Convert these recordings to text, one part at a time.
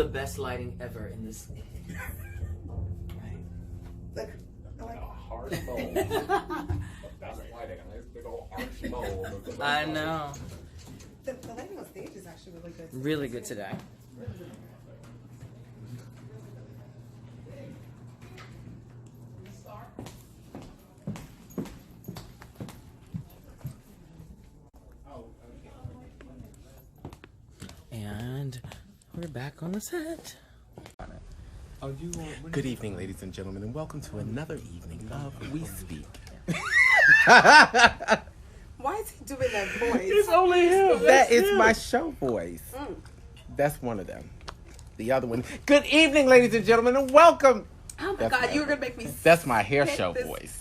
the best lighting ever in this. Like a hard mold. That's lighting. A nice big old arch mold. I know. The lighting on stage is actually really good. Really good today. And we're back on the set. Good evening, ladies and gentlemen, and welcome to another evening of We Speak. Why is he doing that voice? It's only him. That is my show voice. That's one of them. The other one. Good evening, ladies and gentlemen, and welcome. Oh my God, you were gonna make me. That's my hair show voice.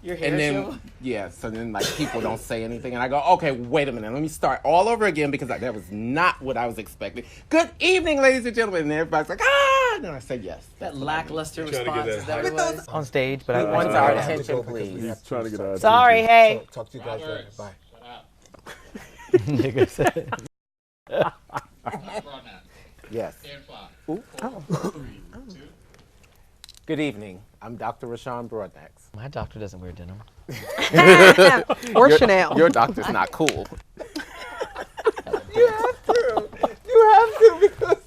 Your hair And then, show? yeah, so then like people don't say anything, and I go, okay, wait a minute, let me start all over again because that was not what I was expecting. Good evening, ladies and gentlemen, and everybody's like, ah, and then I say yes. That lackluster response is that what it was? On stage, but He I wants our attention, please. He's trying to get our Sorry, hey. Talk to you guys later. Bye. Nigga said. Yes. Ooh. Good evening. I'm Dr. Rashan Broadnax. My doctor doesn't wear denim. Or Chanel. Your doctor's not cool. You have to. You have to because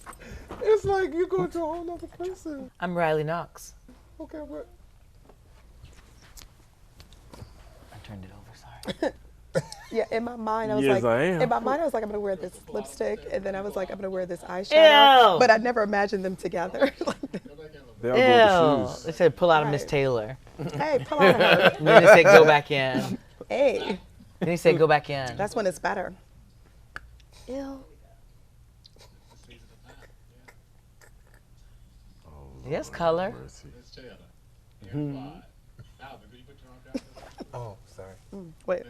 it's like you go to a whole other person. I'm Riley Knoxx. Okay, what? I turned it over, sorry. Yeah, in my mind, I was Yes, like, I am. in my mind, I was like, I'm gonna wear this lipstick, and then I was like, I'm gonna wear this eyeshadow. Ew. But I never imagined them together. They all go with the Ew. shoes. They said pull out a Right. Miss Taylor. Hey, pull out her. And then they said go back in. Hey, Then he said go back in. that's when it's better. Ew. Yes, color. Oh, sorry. Wait.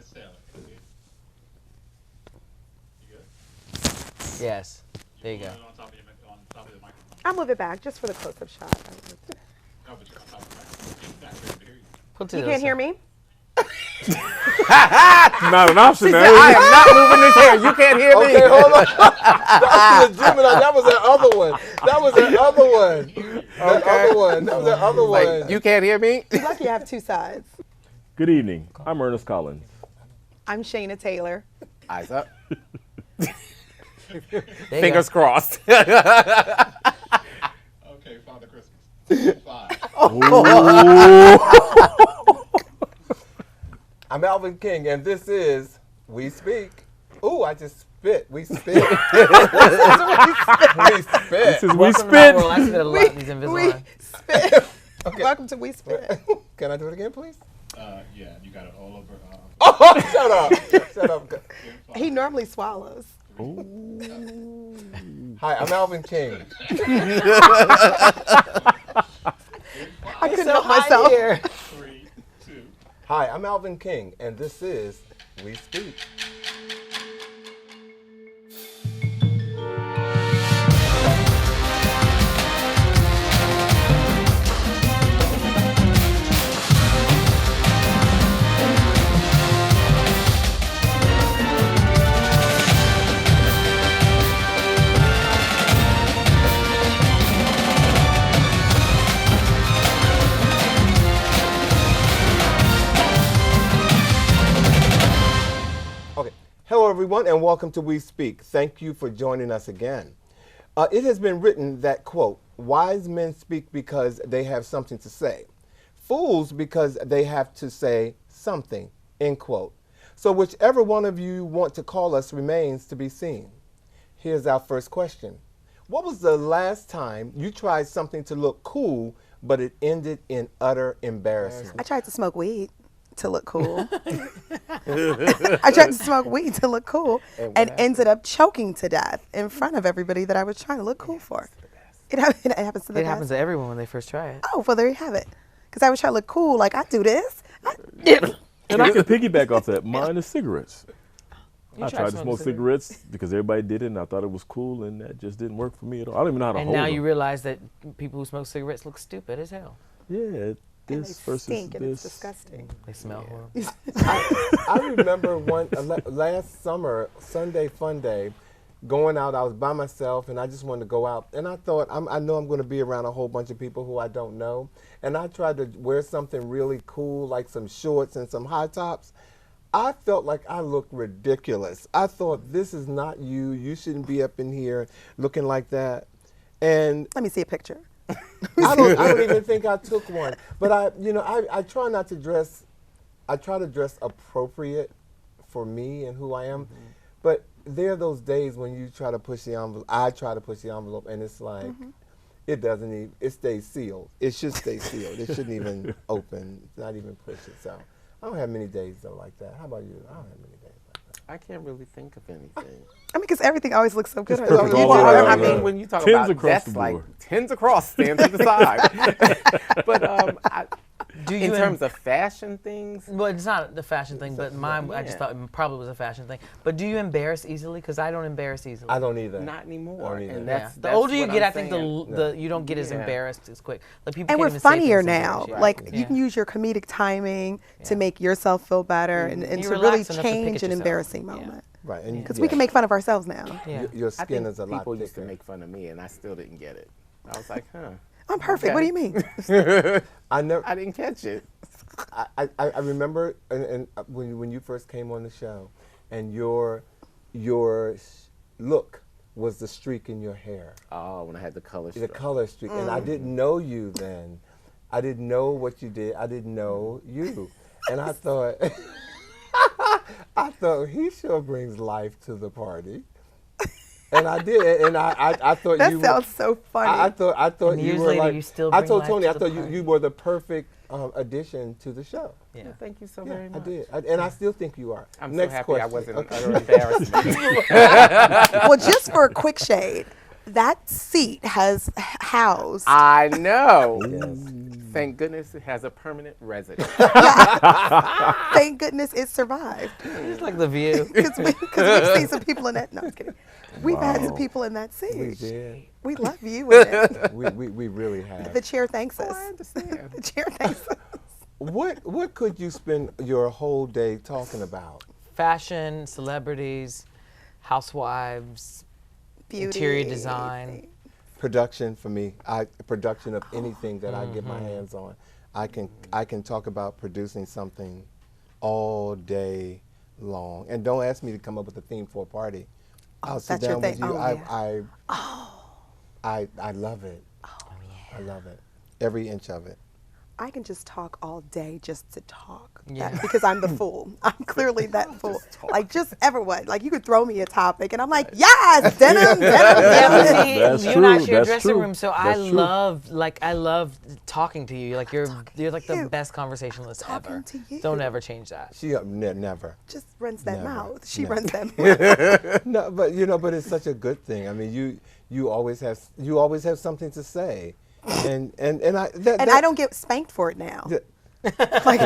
Yes. There you go. I'll move it back just for the close-up shot. Put to You the can't other hear side. me? Not an option, I am not moving this hair. You can't hear me. Okay, hold on. That was the Gemini. That was that other one. That was that other one. That other one. That was that other one. Like, you can't hear me? You're lucky you have two sides. Good evening. I'm Ernest Collins. I'm Shaina Taylor. Eyes up. There you Fingers go. crossed. Okay, Father Christmas. 5. I'm Alvin King, and this is We Speak. Ooh, I just spit. We spit. We spit. This is We Welcome to my Spit. world. I spit a lot in these Invisalign. We spit. Welcome to We Spit. Can I do it again, please? Yeah, you got it all over. Oh, shut up. Shut up. He normally swallows. Hi, I'm Alvin King. I couldn't help myself. Here. 3, 2. Hi, I'm Alvin King, and this is We Speak. Hello, everyone, and welcome to We Speak. Thank you for joining us again. It has been written that, quote, wise men speak because they have something to say. Fools because they have to say something, end quote. So whichever one of you want to call us remains to be seen. Here's our first question. What was the last time you tried something to look cool, but it ended in utter embarrassment? I tried to smoke weed to look cool. I tried to smoke weed to look cool and ended up choking to death in front of everybody that I was trying to look cool for. It happens to the It best. happens to everyone when they first try it. Oh, well, there you have it. Because I was trying to look cool, like I do this. And I can piggyback off that. Mine is cigarettes. You I tried to smoke cigarettes because everybody did it, and I thought it was cool, and that just didn't work for me at all. I don't even know how to And hold now them. you realize that people who smoke cigarettes look stupid as hell. Yeah, And this they versus stink and it's this. disgusting. They smell horrible. I remember last summer, Sunday Fun Day, going out. I was by myself, and I just wanted to go out. And I thought, I know I'm going to be around a whole bunch of people who I don't know. And I tried to wear something really cool, like some shorts and some high tops. I felt like I looked ridiculous. I thought, this is not you. You shouldn't be up in here looking like that. And Let me see a picture. I don't even think I took one. But I try not to dress. I try to dress appropriate for me and who I am. But there are those days when you try to push the envelope. I try to push the envelope, and it's like, it doesn't even, it stays sealed. It should stay sealed. It shouldn't even open, not even push it. So I don't have many days though like that. How about you? I don't have many days like that. I can't really think of anything. I mean, because everything always looks so good on perfect you. all Well, around. I mean, when you talk Tens about across that's the like board. tens across, stand to the side. But Do you in terms of fashion things, Well, it's not the fashion thing, but mine, I just yeah. thought it probably was a fashion thing. But do you embarrass easily? Because I don't embarrass easily. I don't either. not anymore. I don't either. And Yeah. that's The older you what get, I'm I think saying. the you don't get as Yeah. embarrassed as quick. Like people And can't we're even say funnier things now. embarrass you. Like Yeah. you can use your comedic timing to make yourself feel better and You to really relax enough to pick change at an yourself. embarrassing Yeah. moment. Right. And Because we can make fun of ourselves now. Yeah. Your I skin think is a lot people used to thicker. make fun of me, and I still didn't get it. I was like, huh. I'm perfect. Okay. What do you mean? I never. I didn't catch it. I remember and when you first came on the show, and your look was the streak in your hair, Oh, when I had the color the stroke. color streak, and I didn't know you then. I didn't know what you did. I didn't know you, and I thought, he sure brings life to the party, and I did, and I thought That you. sounds so funny. I thought And you years were later, like. you still I bring told life Tony, to I the thought party. you were the perfect addition to the show. Yeah. Well, thank you so Yeah, very I much. did, and I still think you are. I'm Next so happy question. I wasn't an Okay. utter embarrassment. Well, just for a quick shade, that seat has housed. I know. Thank goodness it has a permanent resident. Thank goodness it survived. It's like The View. Because we've seen some people in that. No, I'm just kidding. We've had some people in that seat. We did. We love you in it. We really have. The chair thanks us. I understand. The chair thanks us. What could you spend your whole day talking about? Fashion, celebrities, housewives, Beauty. interior design. Production for me. Production of anything that I get my hands on. I can talk about producing something all day long. And don't ask me to come up with a theme for a party. I'll sit that's your down with thing. you. Oh, I love it. I love it. Every inch of it. I can just talk all day just to talk. Yeah. Because I'm the fool. I'm clearly that fool. Like just everyone. Like you could throw me a topic and I'm like, yes, denim, denim, Yeah, but denim. see, That's you and I true, share a that's dressing true, room, so that's true. I love talking to you. Like you're like the you. best conversationalist Talking ever. to you. Don't ever change that. She never. Just runs that Never. mouth. She Never. runs that mouth. No, but but it's such a good thing. I mean, you always have something to say, and I And I don't get spanked for it now. Yeah. Like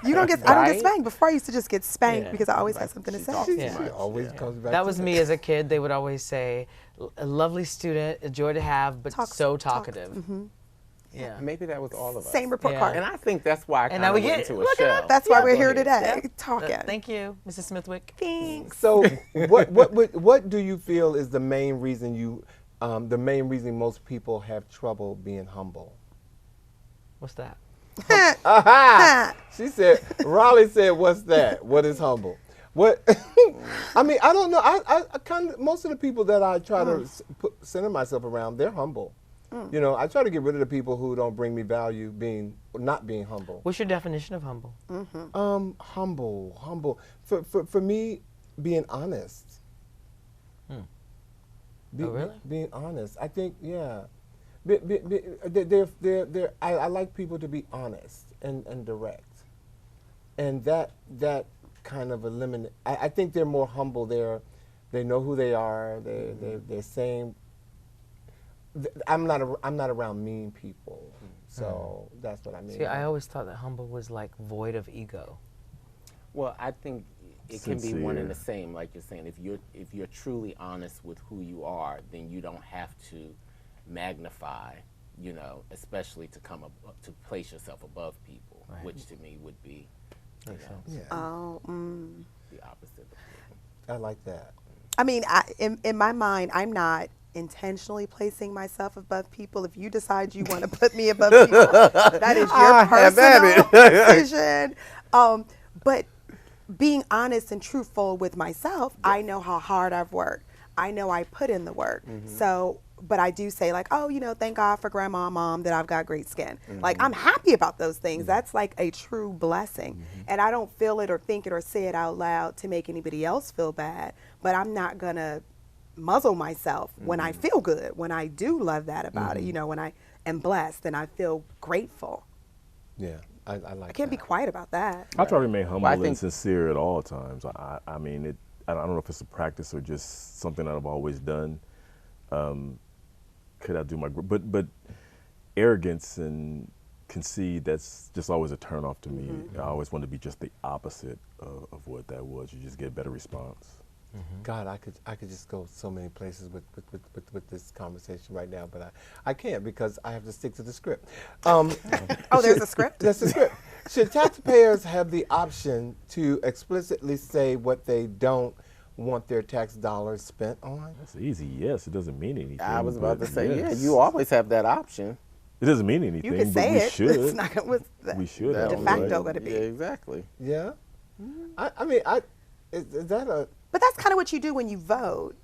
you don't get I don't get Right? spanked. Before I used to just get spanked Yeah. because I always had something to say. Yeah. She always comes back. That to was me as a kid. They would always say, "A lovely student, a joy to have, but Talk- so talk. talkative." Yeah. Maybe that was all of us. Same report Yeah. card. And I think that's why I And kind now of we went get- into a look at show. that. That's why Yeah, we're go here ahead. today talking. Thank you, Mrs. Smithwick. Thanks. So, what do you feel is the main reason most people have trouble being humble? What's that? Aha! She said. Raleigh said, "What's that? What is humble?" What? I mean, I don't know. I kind of most of the people that I try to center myself around, they're humble. I try to get rid of the people who don't bring me value, not being humble. What's your definition of humble? Humble. For me, being honest. Really? Being honest. I think, yeah. I like people to be honest and direct, and that kind of eliminate. I think they're more humble. They know who they are. They're saying. I'm not around mean people, so that's what I mean. See, I always thought that humble was like void of ego. Well, I think it can be one and the Sincere. same, like you're saying. If you're truly honest with who you are, then you don't have to magnify, especially to come up to place yourself above people, Right. which to me would be, Yeah, Oh, the opposite. I like that. I mean, in my mind, I'm not intentionally placing myself above people. If you decide you want to put me above people, that is your personal decision. But being honest and truthful with myself, I know how hard I've worked. I know I put in the work. So, but I do say like, oh, thank God for grandma and mom that I've got great skin. Like, I'm happy about those things. That's like a true blessing. And I don't feel it or think it or say it out loud to make anybody else feel bad, but I'm not gonna muzzle myself when I feel good, when I do love that about it, when I am blessed and I feel grateful. Yeah, I like I can't be quiet about that. I try to remain humble I and think- sincere at all times. I mean, I don't know if it's a practice or just something that I've always done. Could I do my, but arrogance and conceit, that's just always a turnoff to me. I always want to be just the opposite of what that was. You just get a better response. God, I could just go so many places with this conversation right now, but I can't because I have to stick to the script. Oh, there's a script? That's the script. Should taxpayers have the option to explicitly say what they don't want their tax dollars spent on? That's easy. Yes, it doesn't mean anything. I was about to but say, yes. you always have that option. It doesn't mean anything. You can but say we it. should. It's not gonna, We should. That de have, facto right? going to be. Yeah, exactly. Yeah. I mean, is that a... But that's kind of what you do when you vote.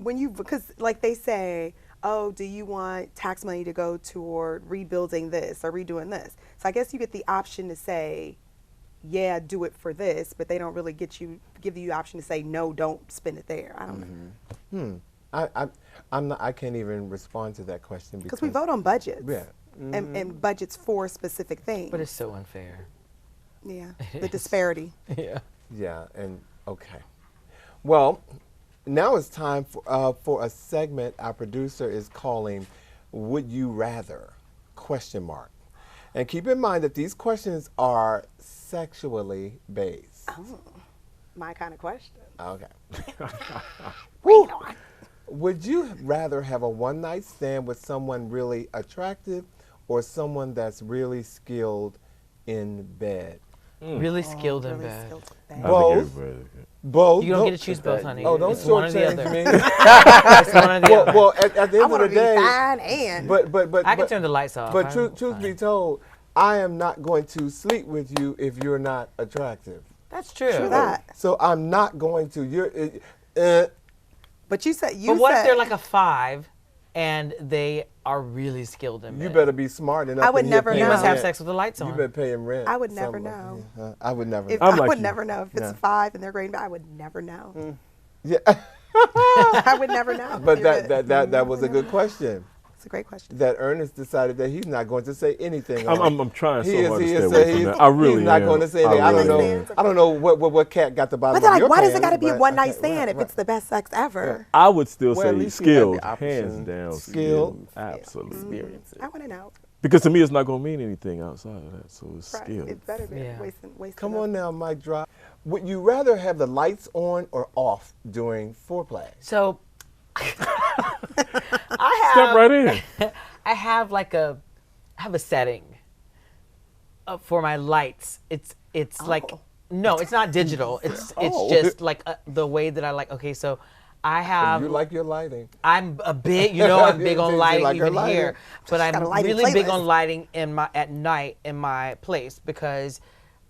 Because like they say, oh, do you want tax money to go toward rebuilding this or redoing this? So I guess you get the option to say, yeah, do it for this, but they don't really give you the option to say, no, don't spend it there. I don't know. I can't even respond to that question Because we vote on budgets. Yeah. And budgets for specific things. But it's so unfair. Yeah, the disparity. Yeah. Yeah, and okay. Well, now it's time for a segment our producer is calling "Would You Rather?" ? And keep in mind that these questions are sexually based. Oh, my kind of question. Okay. Woo. Would you rather have a one-night stand with someone really attractive or someone that's really skilled in bed? Really skilled in Really bed. skilled at I that. think Both. everybody- Both. You don't get to choose both, honey. Oh, don't It's one or the shortchange other. me. It's one or the other. well, at the I end of want the to be day, fine and. but I can turn the lights off. But I'm truth fine. be told, I am not going to sleep with you if you're not attractive. That's true. True that. So I'm not going to. But you said But what if they're like a 5 and they are really skilled in bed? You better be smart enough. I would in here never paying You know. must have rent. sex with the lights You on. better pay him rent. I would never somewhere. know. I would never. If I'm I like would you. never know if it's Yeah. a 5 and they're great, I would never know. Yeah, I would never know. but You're that was a good question. It's a great question. That Ernest decided that he's not going to say anything. I'm trying so hard to he stay is, away he's, from that. I really he's not am. going to say anything. I don't really know. am. I don't know what cat got the bottom But they're of like, your why does it pants, got to be a but- one night okay, stand right, if right. it's the best sex ever? I would still Well, at say least you have the skilled, hands option. down. Skilled. Absolutely. Experience it. I want to know. Because to me, it's not going to mean anything outside of that. So it's Right. skilled. It better be Yeah. wasting Come up. on now, mic drop. Would you rather have the lights on or off during foreplay? So I Step have right in. I have a setting for my lights. It's like no, it's not digital. It's just like the way that I like. Okay, so I have. You like your lighting. I'm a big, I'm big on You lighting like your even lighting. here, but got a I'm lighting really big playlist. on lighting at night in my place because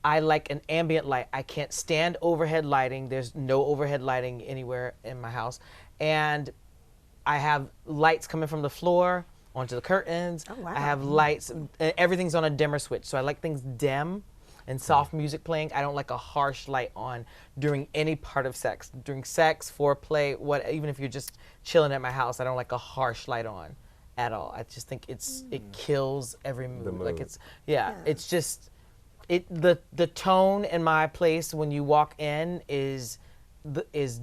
I like an ambient light. I can't stand overhead lighting. There's no overhead lighting anywhere in my house, and I have lights coming from the floor onto the curtains. Oh, wow. I have lights. Everything's on a dimmer switch, so I like things dim and soft music playing. I don't like a harsh light on during any part of sex. During sex, foreplay, even if you're just chilling at my house, I don't like a harsh light on at all. I just think it kills every mood. Like mood. it's just the tone in my place when you walk in is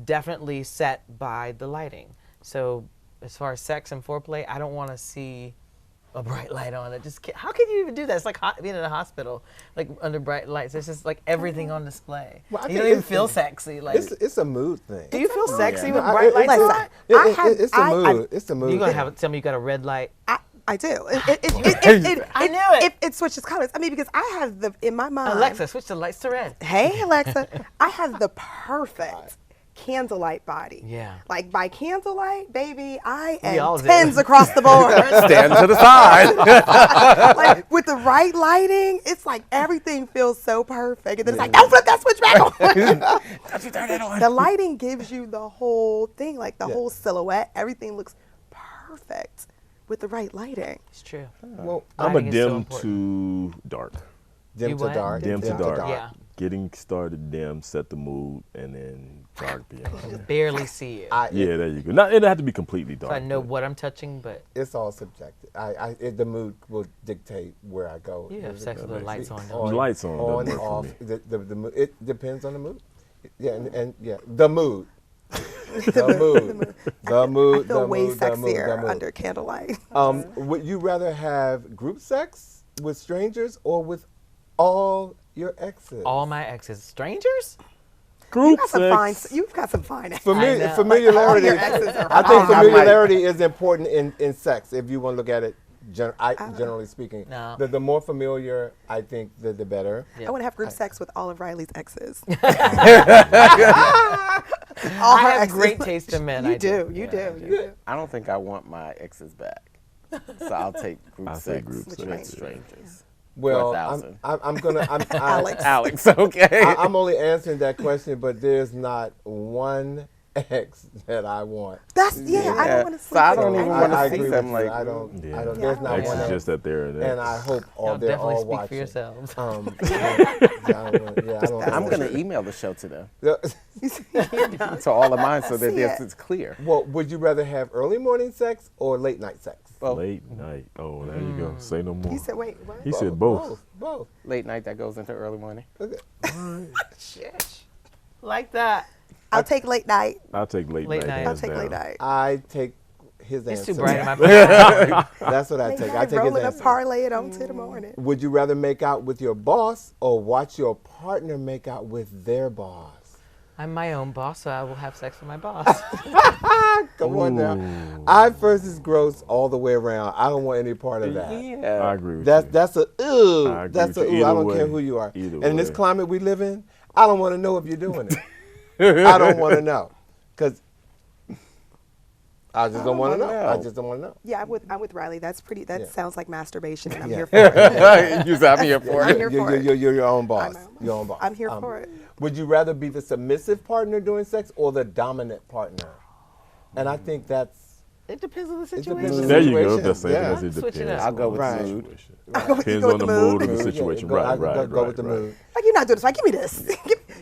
definitely set by the lighting. So as far as sex and foreplay, I don't want to see a bright light on it. How can you even do that? It's like being in a hospital, like under bright lights. It's just like everything on display. Well, I You think don't even it's- feel sexy. Like, It's a mood thing. do you feel sexy with I- bright lights it's- on? It's a mood. It's a mood. You're gonna tell me you got a red light. I do. I knew it. It switches colors. I mean, because I have in my mind. Alexa, switch the lights to red. Hey, Alexa. I have the perfect candlelight body. Yeah. Like by candlelight, baby, I We all am do. 10s across the board. Stand to the side. Like with the right lighting, it's like everything feels so perfect. And then it's like, don't flip that switch back on. Don't you turn it on. The lighting gives you the whole thing, like the whole silhouette. Everything looks perfect with the right lighting. It's true. Well, I'm a Lighting is so dim important. to dark. dim You to what? dark. Dim to dark. Yeah. Getting started dim, set the mood, and then dark beyond. Barely see it. Yeah, there you go. Not, it doesn't have to be completely So dark. I know but what I'm touching, but It's all subjective. The mood will dictate where I go. you have sex with the lights on. The Don't you? lights on on doesn't and work off. for me. The mood. It depends on the mood. Yeah, and yeah, the mood. The mood. The mood. I feel the way mood, the mood, sexier the mood. under candlelight. Would you rather have group sex with strangers or with all your exes? All my exes, strangers. Group You've got some fine exes. I know. Familiarity. All your exes are I think fine. familiarity is important in sex. If you want to look at it, generally speaking, No. the more familiar, I think, the better. I want to have group sex with all of Riley's exes. all I her have exes. great taste in men. You I do. You Yeah, do. I You do. I don't think I want my exes back. So I'll take group I'll sex take group with sex. strangers. Well, 4,000. I'm gonna. Alex. Alex, okay. I'm only answering that question, but there's not one ex that I want. That's I don't want to So sleep I with don't even anyone. wanna I see agree them with like- you. I don't. Yeah. There's not X one is ex. just that they're an And ex. I hope Y'all they're definitely all speak watching. for yourselves. I don't I'm going to email the show to them. to. To all of mine so that See it. it's clear. Well, would you rather have early morning sex or late night sex? Both. Late night. Oh, there you go. Say no more. You said, wait, what? He said both. Both. Late night that goes into early morning. Okay. Like that. I'll take late night. I'll take late, Late night. night. I'll hands take down. late night. I take his It's answer. too bright in my brain. That's what I Late take. I night, take roll his it up, answer. parlay it on to the morning. Would you rather make out with your boss or watch your partner make out with their boss? I'm my own boss, so I will have sex with my boss. Come on now. I versus gross all the way around. I don't want any part of that. I Yeah. agree with That's you. that's a ooh. I agree That's a with you. ooh. I Either don't care way. who you are. Either And in this way. climate we live in, I don't want to know if you're doing it. I don't want to know, cause I just don't want to know. I just don't want to know. Yeah, I'm with Riley. That's pretty. That Yeah. sounds like masturbation, and I'm Yeah. here for it. You said I'm here for I'm it. here for it. You're your own boss. I'm- Your own boss. I'm here for it. Would you rather be the submissive partner during sex or the dominant partner? And I think that's It depends on the depends situation. on the There you go. situation. That's it. Yeah. As it Switch it depends. up. I'll go with Right. the mood. Situation. You Depends go on the with mood and Yeah, the situation. go- I Right, right, go with the right. mood. Like you're not doing this. Like, give me this.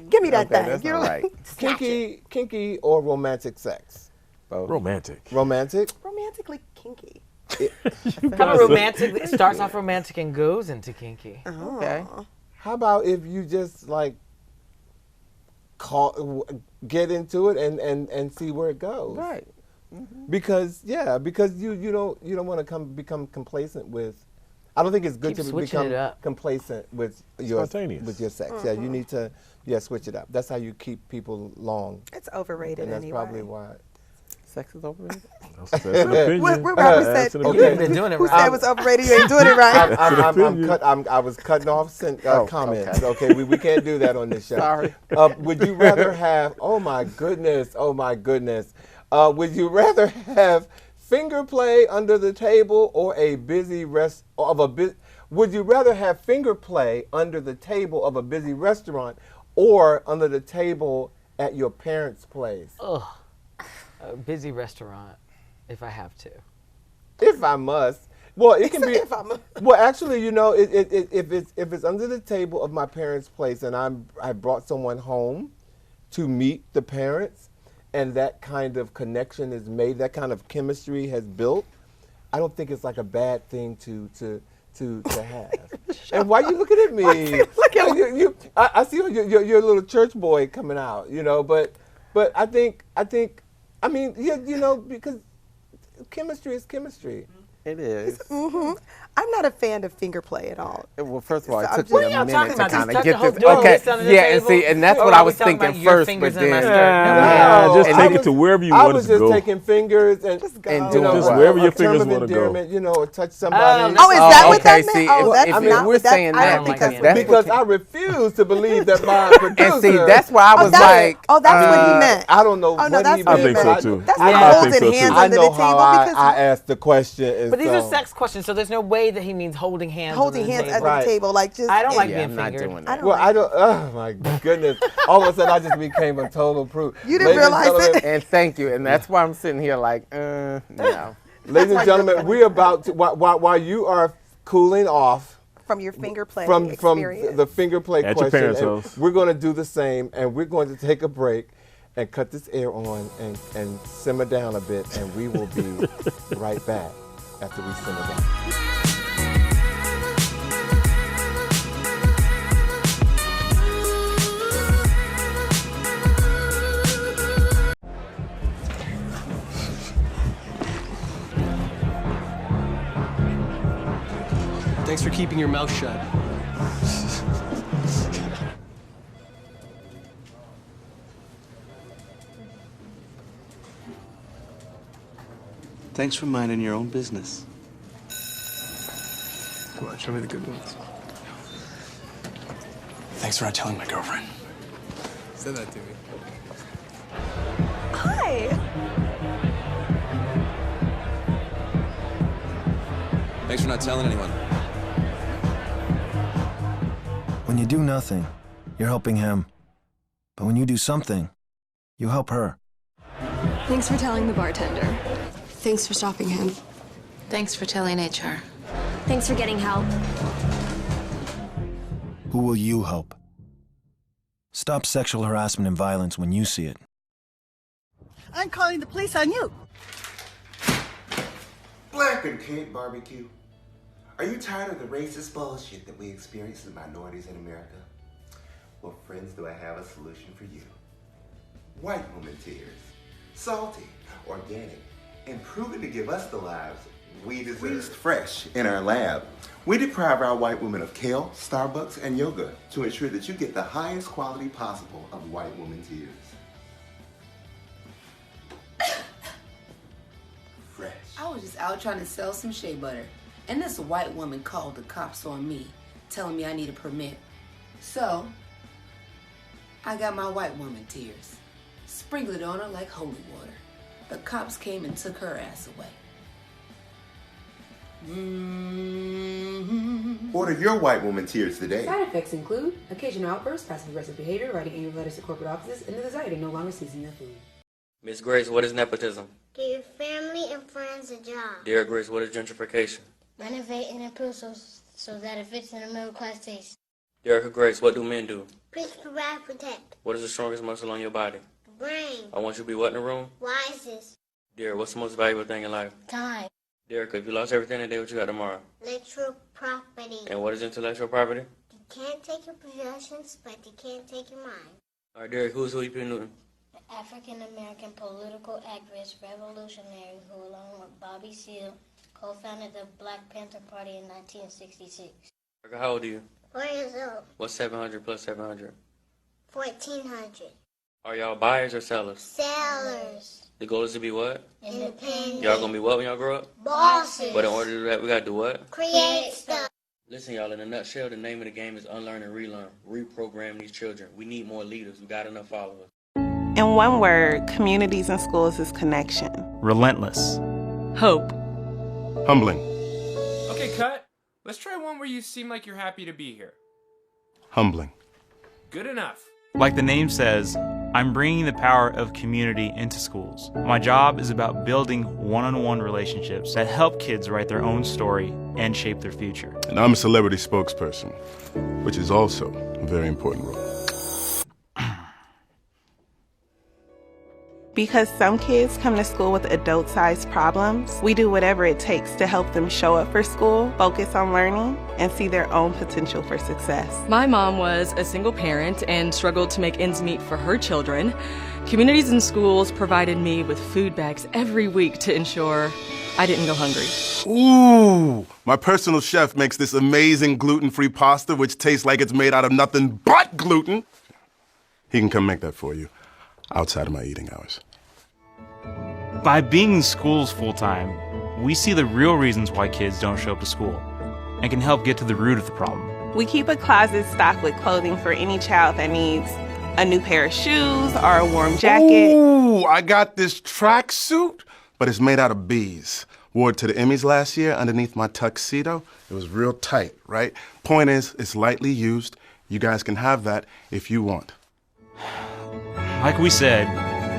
give me that Okay, thing. that's You know, not right. snatch it. Kinky or romantic sex? Both. Romantic. Romantic. Romantically kinky. I'm a romantic. It starts off romantic and goes into kinky. Okay. How about if you just like get into it and see where it goes? Right. Because you don't want to become complacent with. I don't think it's good Keep to switching become it up. complacent with your Spontaneous. sex. Yeah, you need to switch it up. That's how you keep people long, It's overrated and that's anyway. probably why. Sex is overrated. That's an opinion. What Robert That's said. an Okay. You opinion. ain't been doing it Who right. said it was overrated? You ain't doing it right. I was cutting off comments. okay. Okay, we can't do that on this show. Sorry. Would you rather have? Oh my goodness! Would you rather have finger play under the table or a busy Would you rather have finger play under the table of a busy restaurant or under the table at your parents' place? Ugh. A busy restaurant, if I have to. If I must. Well, it can be. If I must. Well, actually, if it's under the table of my parents' place, and I brought someone home to meet the parents, and that kind of connection is made, that kind of chemistry has built, I don't think it's like a bad thing to have. And why are you looking at me? Look at you. I see your little church boy coming out, but I think. I mean, because chemistry is chemistry. It is. I'm not a fan of finger play at all. Well, first of all, So it I'm took just- me a y'all minute talking to about? kind Just of get tuck the this. whole- Okay, this under the yeah, and table? see, and that's Or what are I we was talking thinking about your first, but fingers in my then skirt? Yeah, just I take was- it to wherever you I want was it to just go. taking fingers and Just go. you know, Just a- wherever a your term fingers of wanna go. endearment, you know, or touch Oh, somebody. Oh, is that Oh, what okay, that see, meant? Oh, that's I mean, not we're what that's- saying I that don't think because that's that's Because what I refuse to believe that my producer. and see, that's where I was like, oh, that's what he meant. I don't know Oh, no, what that's he what I meant. think but so too. That's I not know- I holding think so, too. hands I under know the how table I because asked the question. And But these so, are sex questions, so there's no way that he means holding hands. holding under the hands table. under Right. the table, like just. I don't like yeah, being I'm not fingered. doing I that. don't Well, like I don't. Oh my goodness! All of a sudden, I just became a total prude. You didn't realize it? And thank you, and that's why I'm sitting here like, no. Ladies and gentlemen, we're about to while you are cooling off from your finger play from experience. the finger play At your question, parents' and house. we're going to do the same, and we're going to take a break and cut this air on and simmer down a bit, and we will be right back after we simmer down. Thanks for keeping your mouth shut. Thanks for minding your own business. Come on, show me the good ones. Thanks for not telling my girlfriend. Say that to me. Hi. Thanks for not telling anyone. When you do nothing, you're helping him. But when you do something, you help her. Thanks for telling the bartender. Thanks for stopping him. Thanks for telling HR. Thanks for getting help. Who will you help? Stop sexual harassment and violence when you see it. I'm calling the police on you. Black and Kid Barbecue. Are you tired of the racist bullshit that we experience as minorities in America? Well, friends, do I have a solution for you. White woman tears. Salty, organic, and proven to give us the lives we deserve. Squeezed fresh in our lab. We deprive our white women of kale, Starbucks, and yoga to ensure that you get the highest quality possible of white woman tears. Fresh. I was just out trying to sell some shea butter, and this white woman called the cops on me, telling me I need a permit. So, I got my white woman tears, sprinkled on her like holy water. The cops came and took her ass away. Order your white woman tears today. Side effects include occasional outbursts, passive-aggressive behavior, writing angry letters to corporate offices, and the desire to no longer season your food. Miss Grace, what is nepotism? Give your family and friends a job. Dear Grace, what is gentrification? Renovate and improve so that it fits in the middle class taste. Dear Grace, what do men do? Preach, provide, protect. What is the strongest muscle on your body? Brain. I want you to be what in the room? Wisest. Dear, what's the most valuable thing in life? Time. Derek, if you lost everything today, what you got tomorrow? Intellectual property. And what is intellectual property? You can't take your possessions, but you can't take your mind. All right, Derek, who's Huey P. Newton? The African-American political activist revolutionary who, along with Bobby Seale, co-founded the Black Panther Party in 1966. Derek, how old are you? 4 years old. What's 700 plus 700? 1,400. Are y'all buyers or sellers? Sellers. The goal is to be what? Independent. Y'all gonna be what when y'all grow up? Bosses. But in order to do that, we gotta do what? Create stuff. Listen, y'all, in a nutshell, the name of the game is unlearn and relearn. Reprogram these children. We need more leaders. We got enough followers. In one word, communities and schools is connection. Relentless. Hope. Humbling. Okay, cut. Let's try one where you seem like you're happy to be here. Humbling. Good enough. Like the name says, I'm bringing the power of community into schools. My job is about building one-on-one relationships that help kids write their own story and shape their future. And I'm a celebrity spokesperson, which is also a very important role. Because some kids come to school with adult-sized problems, we do whatever it takes to help them show up for school, focus on learning, and see their own potential for success. My mom was a single parent and struggled to make ends meet for her children. Communities and schools provided me with food bags every week to ensure I didn't go hungry. Ooh, my personal chef makes this amazing gluten-free pasta which tastes like it's made out of nothing but gluten. He can come make that for you outside of my eating hours. By being in schools full-time, we see the real reasons why kids don't show up to school and can help get to the root of the problem. We keep a closet stocked with clothing for any child that needs a new pair of shoes or a warm jacket. Ooh, I got this tracksuit, but it's made out of bees. Wore it to the Emmys last year underneath my tuxedo. It was real tight, right? Point is, it's lightly used. You guys can have that if you want. Like we said,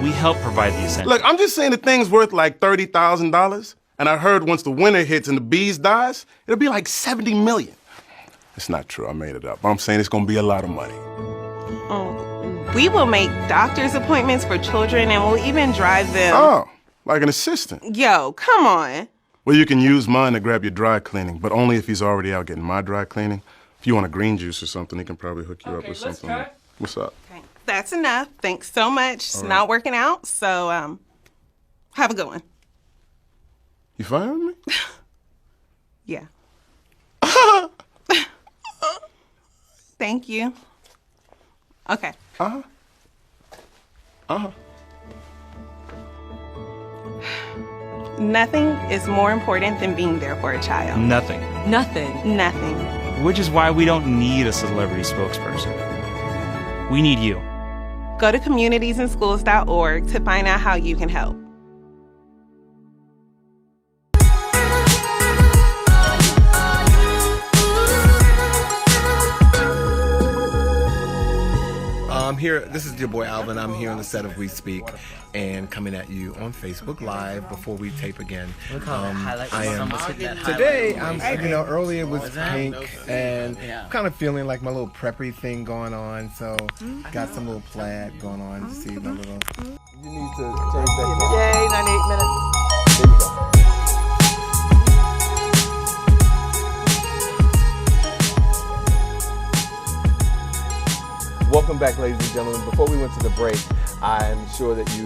we help provide the essentials. Look, I'm just saying the thing's worth like $30,000. And I heard once the winter hits and the bees dies, it'll be like 70 million. It's not true, I made it up. But I'm saying it's gonna be a lot of money. We will make doctor's appointments for children and we'll even drive them. Oh, like an assistant. Yo, come on. Well, you can use mine to grab your dry cleaning, but only if he's already out getting my dry cleaning. If you want a green juice or something, he can probably hook you up with something. What's up? Okay, that's enough. Thanks so much. It's All right. not working out, so have a good one. You firing me? Yeah. Thank you. Okay. Uh-huh. Uh-huh. Nothing is more important than being there for a child. Nothing. Nothing. Nothing. Which is why we don't need a celebrity spokesperson. We need you. Go to communitiesandschools.org to find out how you can help. I'm here. This is your boy Alvin. I'm here on the set of We Speak and coming at you on Facebook Live before we tape again. I am today. Earlier it was pink and kind of feeling like my little preppy thing going on. So got some little plaid going on. See my little. You need to change that. Yay, 98 minutes. There you go. Welcome back, ladies and gentlemen. Before we went to the break, I'm sure that you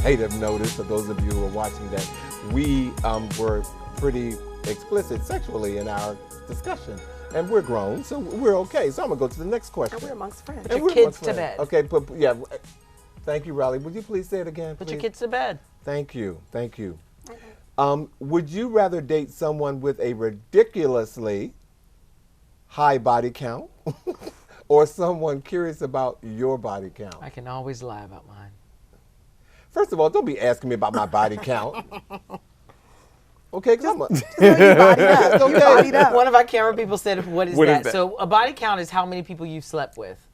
might have noticed, for those of you who are watching, that we were pretty explicit sexually in our discussion. And we're grown, so we're okay. So I'm going to go to the next question. And we're amongst friends. Put your kids to bed. Okay, thank you, Riley. Would you please say it again, please? Put your kids to bed. Thank you. Thank you. Would you rather date someone with a ridiculously high body count or someone curious about your body count? I can always lie about mine. First of all, don't be asking me about my body count. Okay, come on. One of our camera people said, what is that? So a body count is how many people you've slept with.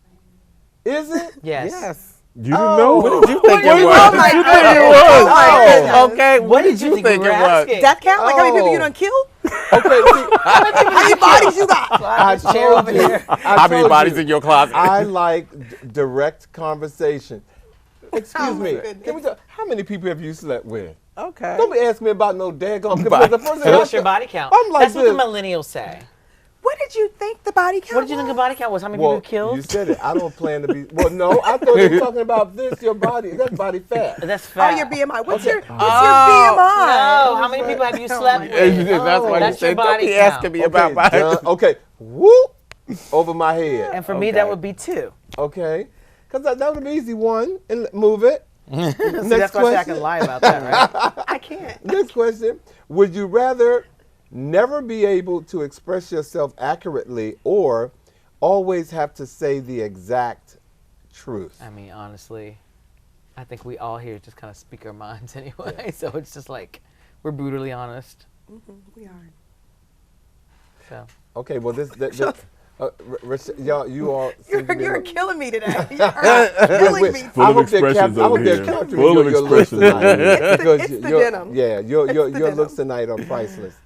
Is it? Yes. Yes. You didn't know? What did you think it was? Oh my goodness. Okay, what did you think it was? Death count? Like how many people you done killed? Okay, see, how many bodies you got? I told you. How many bodies in your closet? I like direct conversation. Excuse me. Can we talk? How many people have you slept with? Okay. Don't be asking me about no daggone. What's your body count? I'm like That's what the this. millennials say. What did you think the body count What did you think the body count was? How many people you killed? You said it. I don't plan to be. Well, no, I thought you were talking about this. Your body. That's body fat. That's fat. Oh, your BMI. What's Okay. your BMI? No. How many people have you slept with? That's why you said, don't be asking me about mine. Okay. Whoop. Over my head. And for me, that would be 2. Okay. Because that would be easy. 1. And move it. Next that's why I say I can lie about that, right? I can't. Next question. Would you rather never be able to express yourself accurately or always have to say the exact truth? I mean, honestly, I think we all here just kind of speak our minds anyway. Yeah. So it's just like, we're brutally honest. We are. So. Okay, well, y'all, you all. You're killing me today. You're killing me. Full of expressions over here. Full of expressions over here. It's the denim. Yeah, your looks tonight are priceless.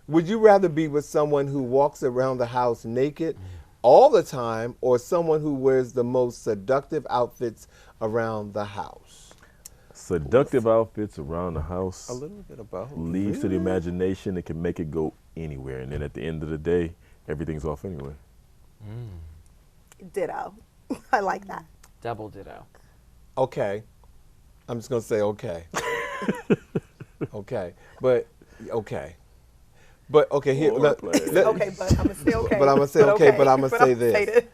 Would you rather be with someone who walks around the house naked all the time or someone who wears the most seductive outfits around the house? Seductive outfits around the house. A little bit of both. Leaves to the imagination. It can make it go anywhere. And then at the end of the day, everything's off anyway. Ditto. I like that. Double ditto. Okay. I'm just going to say okay. Okay, but okay. But okay, here. Okay, but I'm gonna say okay. But I'm gonna say okay. But I'm gonna say I'ma this.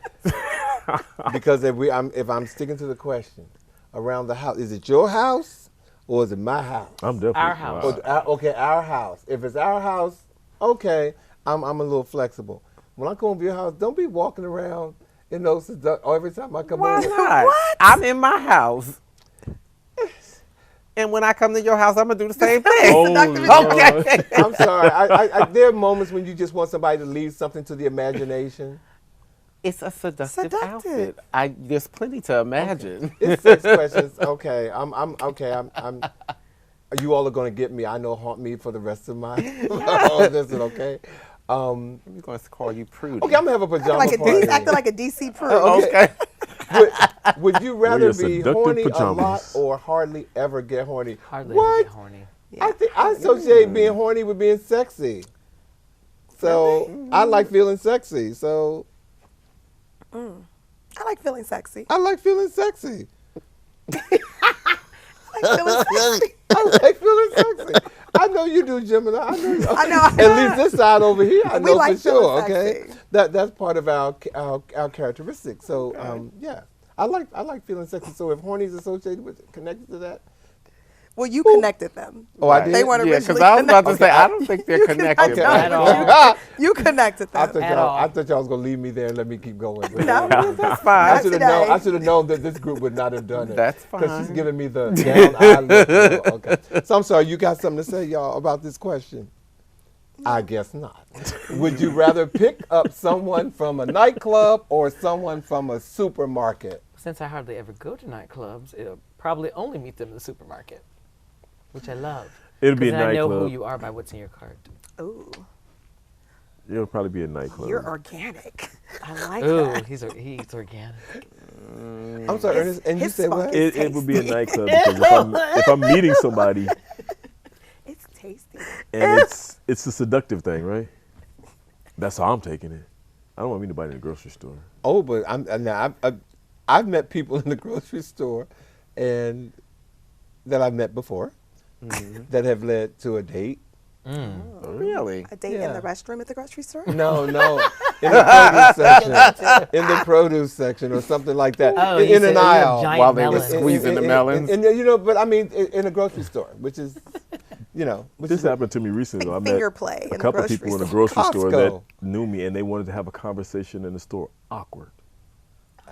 Because if I'm sticking to the question, around the house, is it your house or is it my house? I'm definitely Our house. Okay, our house. If it's our house, okay, I'm a little flexible. When I come over your house, don't be walking around in those every time I come Why over. not? What? I'm in my house. And when I come to your house, I'm going to do the same thing. Okay. I'm sorry. There are moments when you just want somebody to leave something to the imagination. It's a seductive outfit. There's plenty to imagine. Okay. It's sex questions. Okay. I'm you all are going to get me. I know haunt me for the rest of my listen, okay? I'm going to call you prude. Okay, I'm going to have a pajama party. He's acting like a DC prude. Okay. Would you rather be horny pajamas. a lot or hardly ever get horny? Hardly ever get horny. Yeah. I associate being horny with being sexy. So I like feeling sexy. So I like feeling sexy. I like feeling sexy. I like feeling sexy. I know you do, Gemini. I know you. I know. At least this side over here, I know like for sure. feeling Okay, sexy. that's part of our characteristics. So yeah, I like feeling sexy. So if horny is associated with it, connected to that. Well, you connected them. Oh, I did? They weren't originally because I was about to connected. say, I don't think they're connected at all. You connected them. I thought y'all was gonna leave me there and let me keep going. No, that's fine. I should have known that this group would not have done it. That's fine. Because she's giving me the down eye look. No, okay. So I'm sorry. You got something to say, y'all, about this question? I guess not. Would you rather pick up someone from a nightclub or someone from a supermarket? Since I hardly ever go to nightclubs, it'll probably only meet them in the supermarket, which I love. It'll be a then I know nightclub. who you are by what's in your cart. Ooh, It'll probably be a nightclub. you're organic. I like Ooh, that. he's organic. I'm sorry, Ernest, and you said what? It would be a nightclub because if I'm meeting somebody, It's tasty. and it's a seductive thing, right? That's how I'm taking it. I don't want to meet nobody in the grocery store. Oh, but I've met people in the grocery store, and that I've met before, that have led to a date. Really? A date in the restroom at the grocery store? No, in the produce section, in the produce section, or something like that. Oh, in an aisle while they were squeezing the melons. And but I mean, in a grocery store, which is, This happened to me recently. I met finger play in a the couple of grocery people in the store. grocery store that Costco. knew me, and they wanted to have a conversation in the store. Awkward.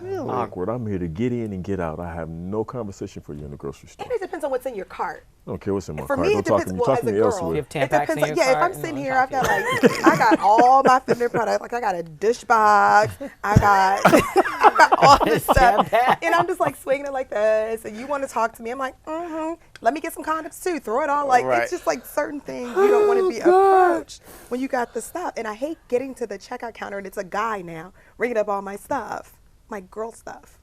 Really? Awkward. I'm here to get in and get out. I have no conversation for you in the grocery store. And it depends on what's in your cart. I don't care what's in my For cart. me, Don't it talk depends. to me. Well, Talk as to a me girl, elsewhere. You have it Tampax depends. in your If cart I'm and sitting you here, wanna I've got I got all my feminine products. Like I got a dish box. I got all this stuff, and I'm just like swinging it like this. And you want to talk to me? I'm like, Let me get some condoms too. Throw it all. Like it's just like certain things you don't want to be approached when you got the stuff. And I hate getting to the checkout counter and it's a guy now ringing up all my stuff, my girl stuff.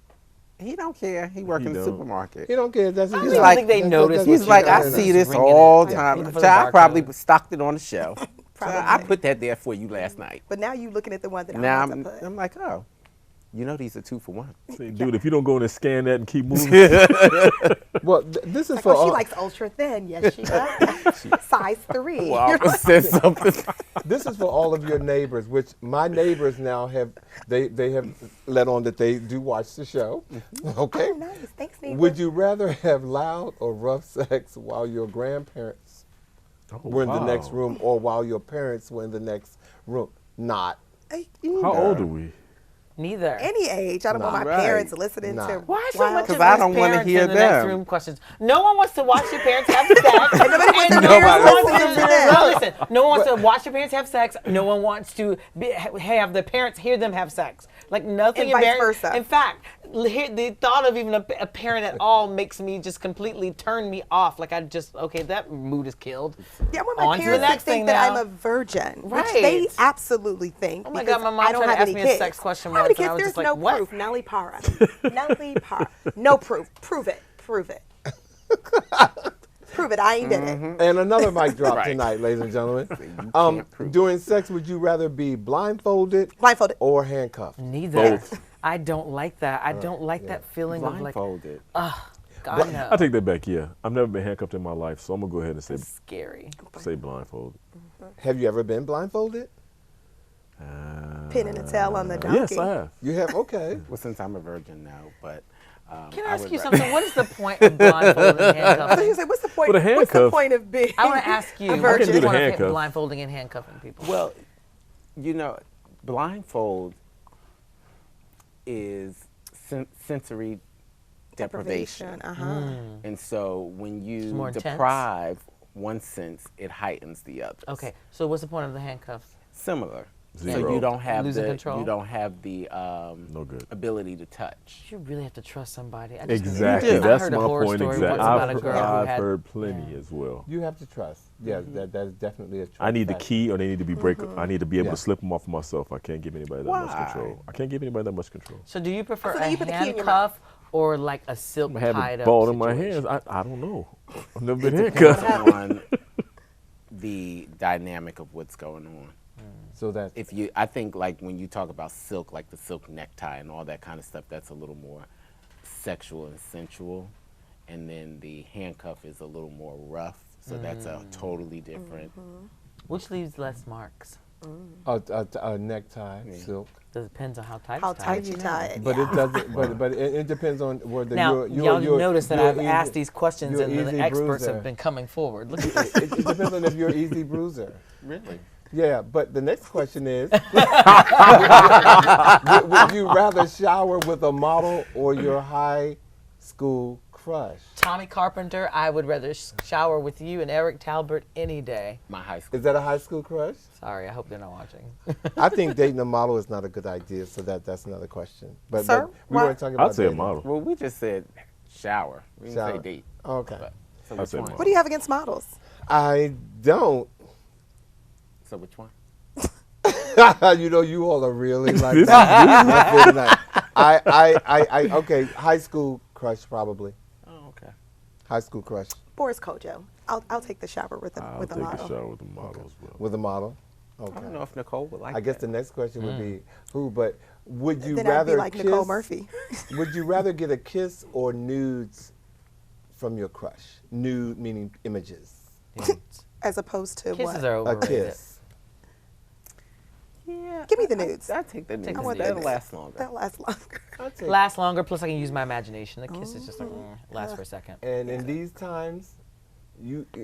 He don't care. He work in the supermarket. He don't care. That's I don't even think they notice. He's like, I see this all the time. Looking for So the I probably barcode. stocked it on the shelf. So I put that there for you last night. But now you looking at the one that Now I want to put. I'm like, oh, these are 2 for $1. Say, dude, if you don't go in and scan that and keep moving. Well, this is Like, for oh, she all. likes ultra thin. Yes, she does. Size 3. Well, I almost said something. This is for all of your neighbors, which my neighbors now have. They have let on that they do watch the show. Okay. Oh, nice. Thanks, neighbor. Would you rather have loud or rough sex while your grandparents were in the next room, or while your parents were in the next room? Not. How old are we? Neither. Any age. I don't want my parents listening to. Why so much Because of I those don't want to parents hear in the next them. room questions? No one wants to watch your parents have sex. Nobody wants to No, listen. No one wants to watch your parents have sex. No one wants to have the parents hear them have sex. Like nothing. And vice versa. In fact, the thought of even a parent at all makes me just completely turn me off. Like that mood is killed. Yeah, I want my On to the parents to next think thing that now. I'm a virgin, Right. which they absolutely think. Oh my because God, my mom I don't tried to have ask any me a kids. sex question How many once, and I kids? was There's just like, no what? proof. Nelly para. Nelly para. No proof. Prove it. Prove it. Prove it. I ain't did it. And another mic drop tonight, ladies and gentlemen. During sex, would you rather be blindfolded or handcuffed? Neither. Both. I don't like that. I don't like that feeling of like. Blindfolded. God, no. I take that back, yeah. I've never been handcuffed in my life, so I'm going to go ahead and That's scary. say blindfolded. Have you ever been blindfolded? Pin and a tail on the donkey. Yes, I have. You have? Okay. Well, since I'm a virgin now, but. Can I ask you something? What is the point of blindfolding and handcuffing? So you say, what's the point? Well, the What's the handcuff- point of being? I want to ask you. a What's virgin? the do the point of handcuff. blindfolding and handcuffing people? Well, you know, blindfold is sensory deprivation. And so when you more intense? deprive one sense, it heightens the other. Okay, so what's the point of the handcuffs? Similar. Zero. So you don't have Losing the control? you don't have the No good. ability to touch. You really have to trust somebody. I just- Exactly. I That's heard a my horror point. story Exactly. once about a girl who I've had- heard plenty as well. You have to trust. Yeah, that is definitely a trust. I need the factor. key, or they need to be I need to be able Yeah. to slip them off of myself. I can't give anybody that much control. I can't give anybody that much control. So do you prefer So a then you put the key in your handcuff or like a silk I have tied it up balled in my situation? hands. I don't know. I've never been It depends handcuffed. on the dynamic of what's going on. So that If you, I think like when you talk about silk, like the silk necktie and all that kind of stuff, that's a little more sexual and sensual, and then the handcuff is a little more rough. So that's a totally different. Which leaves less marks? a necktie, silk. It depends on how tight How it's tight you tie it. But it doesn't. But it depends on whether Now, you're y'all notice that you're I've easy- asked these questions you're and the easy experts bruiser. have been coming forward. Look at it depends on if you're an easy bruiser. Really? Yeah, but the next question is, would you rather shower with a model or your high school crush? Tommy Carpenter, I would rather shower with you and Eric Talbot any day. My high school. Is that a high school crush? Sorry, I hope they're not watching. I think dating a model is not a good idea, so that's another question. But, Sir, but we weren't talking about I'd say a dating. model. Well, we just said shower. We didn't Shower. say date. Okay. But, so I'd which say one? model. What do you have against models? I don't. So which one? You know, you all are really like that. Okay, high school crush probably. Oh, okay. High school crush Boris Kojo. I'll take the shower with a I'll with a take model. a shower with a model as well. with a model. Okay. I don't know if Nicole would like I guess that. the next question would be who, but would you Then I'd rather be like kiss, Nicole Murphy. Would you rather get a kiss or nudes from your crush? Nude meaning images. As opposed to Kisses what? are A overrated. kiss. Yeah. Give me the nudes. I'd take the nudes. the nudes. That'll last longer. That'll last longer. Last longer, plus I can use my imagination. The kiss is just like, lasts for a second. And in these times,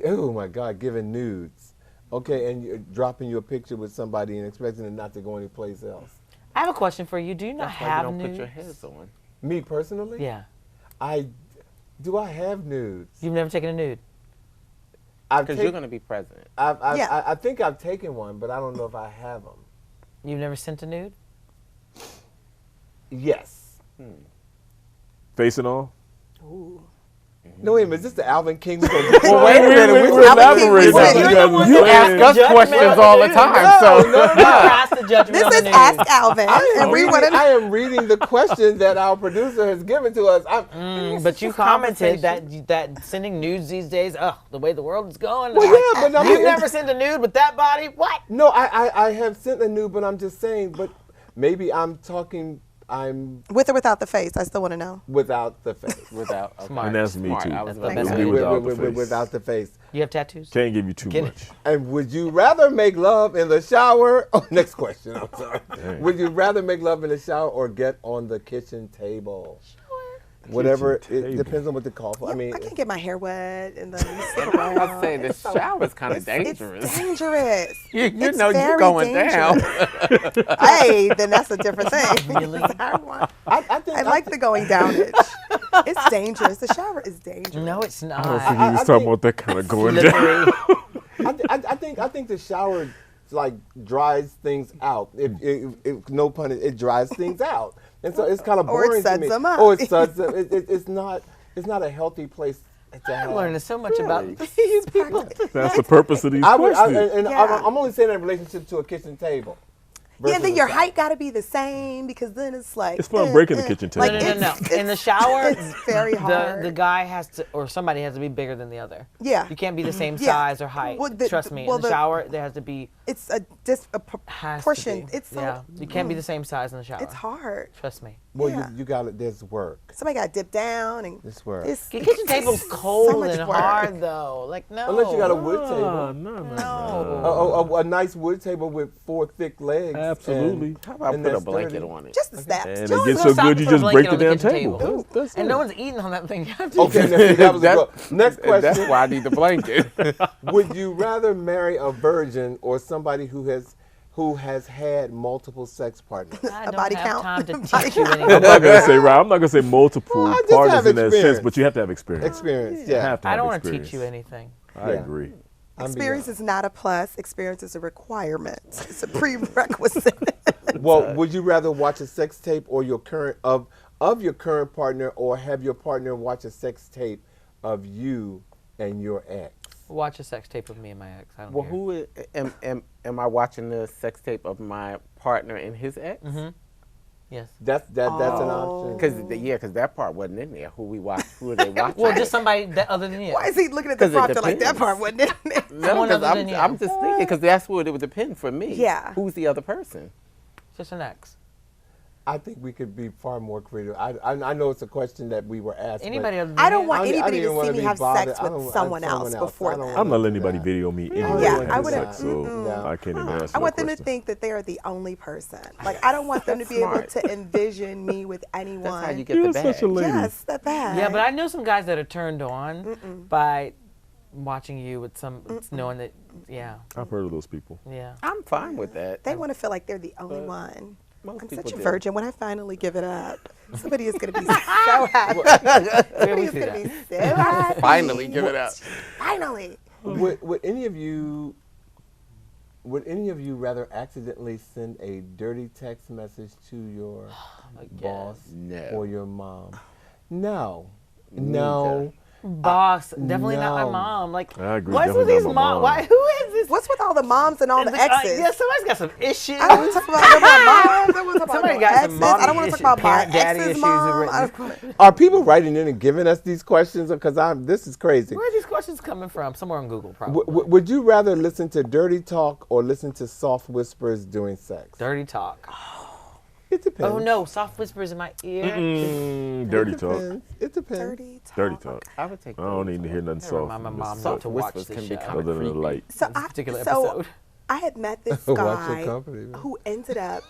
oh my God, giving nudes. Okay, and you're dropping your picture with somebody and expecting it not to go anyplace else. I have a question for you. Do you not That's why you have don't nudes? put your heads on. Me personally? Yeah. Do I have nudes? You've never taken a nude? Because you're going to be president. I think I've taken one, but I don't know if I have them. You've never sent a nude? Yes. Face and all? Ooh. No, wait a minute. Is this the Alvin King? Well, wait a minute. We're elaborating. You ask us questions all the time. This is Ask Alvin. And we want I am reading the question that our producer has given to us. But you commented that sending nudes these days, the way the world is going. Well, yeah, but I mean, you've never sent a nude with that body? What? No, I have sent a nude, but I'm just saying, but maybe I'm with or without the face. I still want to know. Without the face. Without. Okay. And that's me too. I was That's about to me say. without the face. Without the face. You have tattoos? Can't give you too much. And would you rather make love in the shower? Oh, next question. I'm sorry. Dang. Would you rather make love in the shower or get on the kitchen table? Whatever, it depends on what the call for. Yeah, I mean, I can get my hair wet and then sit I around. was saying the shower's kind of dangerous. It's dangerous. You It's know you're very going down. Hey, then that's a different thing. Really? I like the going down itch. It's dangerous. The shower is dangerous. No, it's not. I don't think he was talking about that kind of going down. I think the shower like dries things out. If no pun, it dries things out, and so it's kind of Or it boring to suds me. them up. Or it suds them. It's not a healthy place to have. I'm learning so much about these people. That's the purpose of these questions. I'm only saying that in relationship to a kitchen table. Yeah, and then your height got to be the same because then it's like it's fun breaking the kitchen table. Like No. In the shower, it's very hard. The guy has to, or somebody has to be bigger than the other. Yeah. You can't be the same Yeah. size or height. Well, Trust me. In the shower, there has to be it's a proportion. It's so, you can't be the same size in the shower. It's hard. Trust me. Well, you got it. There's work. Somebody got to dip down and this work. The kitchen table's cold and hard though. Like no. Unless you got a wood table. No. A nice wood table with 4 thick legs. Absolutely. How about put a blanket on it? Just the steps. And it gets so good you just break the damn table. And no one's eating on that thing. Okay, that was next question. That's why I need the blanket. Would you rather marry a virgin or somebody who has had multiple sex partners? I body don't have count. time to teach you anything. I'm not gonna say multiple partners in that sense, but you have to have experience. Experience, yeah. I don't want to teach you anything. I agree. Experience is not a plus. Experience is a requirement. It's a prerequisite. Well, would you rather watch a sex tape or your current of your current partner, or have your partner watch a sex tape of you and your ex? Watch a sex tape of me and my ex. I don't Well, care. who am I watching the sex tape of my partner and his ex? Mm-hmm. Yes. That's an option. Because that part wasn't in there. Who are they watching? Well, just somebody that other than you. Why is he looking at the prompter like that part wasn't in there? No, because I'm just thinking, because that's what it would depend for me. Yeah. Who's the other person? Just an ex. I think we could be far more creative. I know it's a question that we were asked. Anybody other than I don't you. want anybody to see me have sex bothered. with someone else before that. I'm not letting anybody video me anyway. Yeah, having I wouldn't. sex, so I can't even answer I want that them to question. think that they are the only person. Like, I don't want them to be able to envision me with anyone. That's how you get the bag. Such a lady. Yes, the bag. Yeah, but I know some guys that are turned on by watching you with some, knowing that, I've heard of those people. Yeah. I'm fine with that. They want to feel like they're the only one. Most I'm people such a do. virgin. When I finally give it up, somebody is going to be so happy. Somebody is going to be so happy. Finally give it up. Finally. Would any of you rather accidentally send a dirty text message to your boss or your mom? No. Boss, definitely not my mom. Like, I agree, what's with these definitely not my moms? mom. Why? Who is this? What's with all the moms and all the exes? Yeah, somebody's got some issues. I don't want to talk about my moms. I want to talk about Somebody my got exes. some mommy I don't want to talk about my issues, daddy ex's issues mom. Are people writing in and giving us these questions? Because this is crazy. Where are these questions coming from? Somewhere on Google, probably. Would you rather listen to dirty talk or listen to soft whispers during sex? Dirty talk. It depends. Oh no, soft whispers in my ear. Dirty talk. It depends. Dirty talk. I would take. I don't need to hear nothing soft. Remind my mom Just not to watch whispers this can be show. kind of other than the creepy. light. So This particular episode. I had met this Watch guy your company, man. who ended up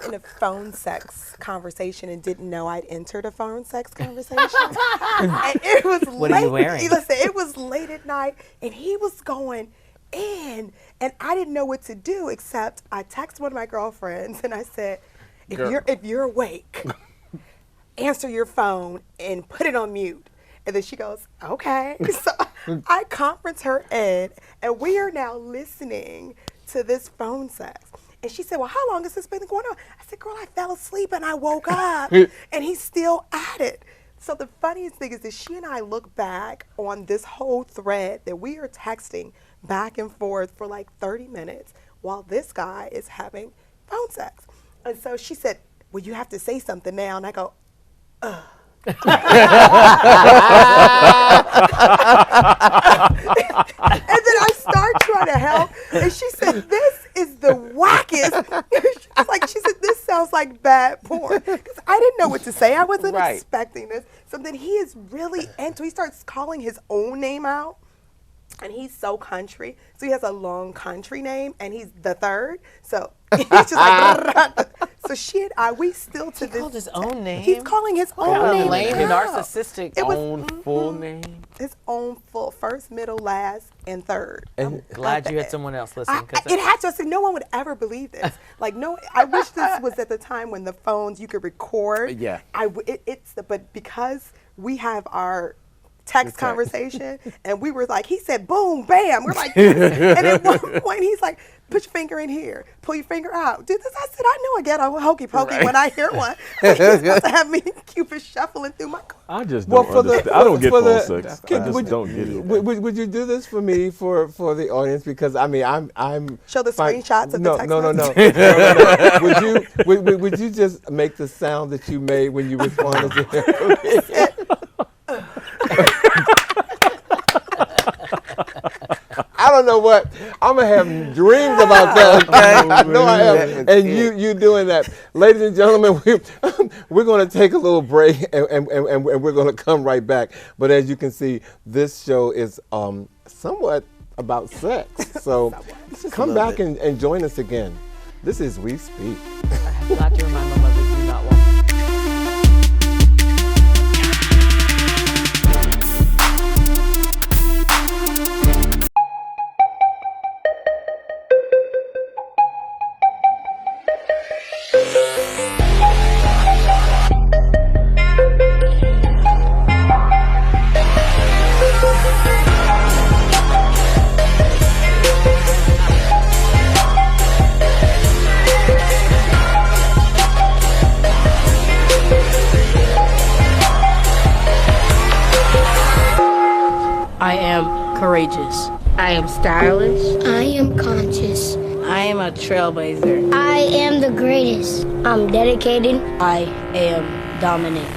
in a phone sex conversation and didn't know I'd entered a phone sex conversation. And it was What late. are you wearing? Listen, it was late at night and he was going in and I didn't know what to do except I texted one of my girlfriends and I said, if you're awake, answer your phone and put it on mute. And then she goes, okay. So I conference her in, and we are now listening to this phone sex. And she said, well, how long has this been going on? I said, girl, I fell asleep and I woke up, and he's still at it. So the funniest thing is that she and I look back on this whole thread that we are texting back and forth for like 30 minutes while this guy is having phone sex. And so she said, well, you have to say something now. And I go, ugh. And then I start trying to help. And she said, this is the wackest. She said, this sounds like bad porn. Because I didn't know what to say. I wasn't expecting this. So then he is really into, he starts calling his own name out. And he's so country. So he has a long country name, and he's the third. So he's just like, so she and I, we still to this. He called his own name? He's calling his own name. Lame, out. narcissistic. It was, Own full name. His own full, first, middle, last, and third. I'm glad you had someone else listen. It had to. I said, no one would ever believe this. Like, no, I wish this was at the time when the phones, you could record. Yeah. But because we have our text conversation, and we were like, he said, boom, bam. We're like, yes. And at one point, he's like, put your finger in here, pull your finger out. Do this. I said, I know I get a hokey pokey when I hear one. He's supposed to have me Cupid shuffling through my car. I just don't understand. I don't get phone sex. I just don't get it. Would you do this for me, for the audience? Because I mean, I'm show the screenshots of the text. No. Would you just make the sound that you made when you responded to him? I don't know what. I'm going to have dreams about that. I know I am. And you doing that. Ladies and gentlemen, we're going to take a little break and we're going to come right back. But as you can see, this show is somewhat about sex. So come back and join us again. This is We Speak. I have got to remind my mother, do not walk. I am courageous. I am stylish. I am conscious. I am a trailblazer. I am the greatest. I'm dedicated. I am dominant.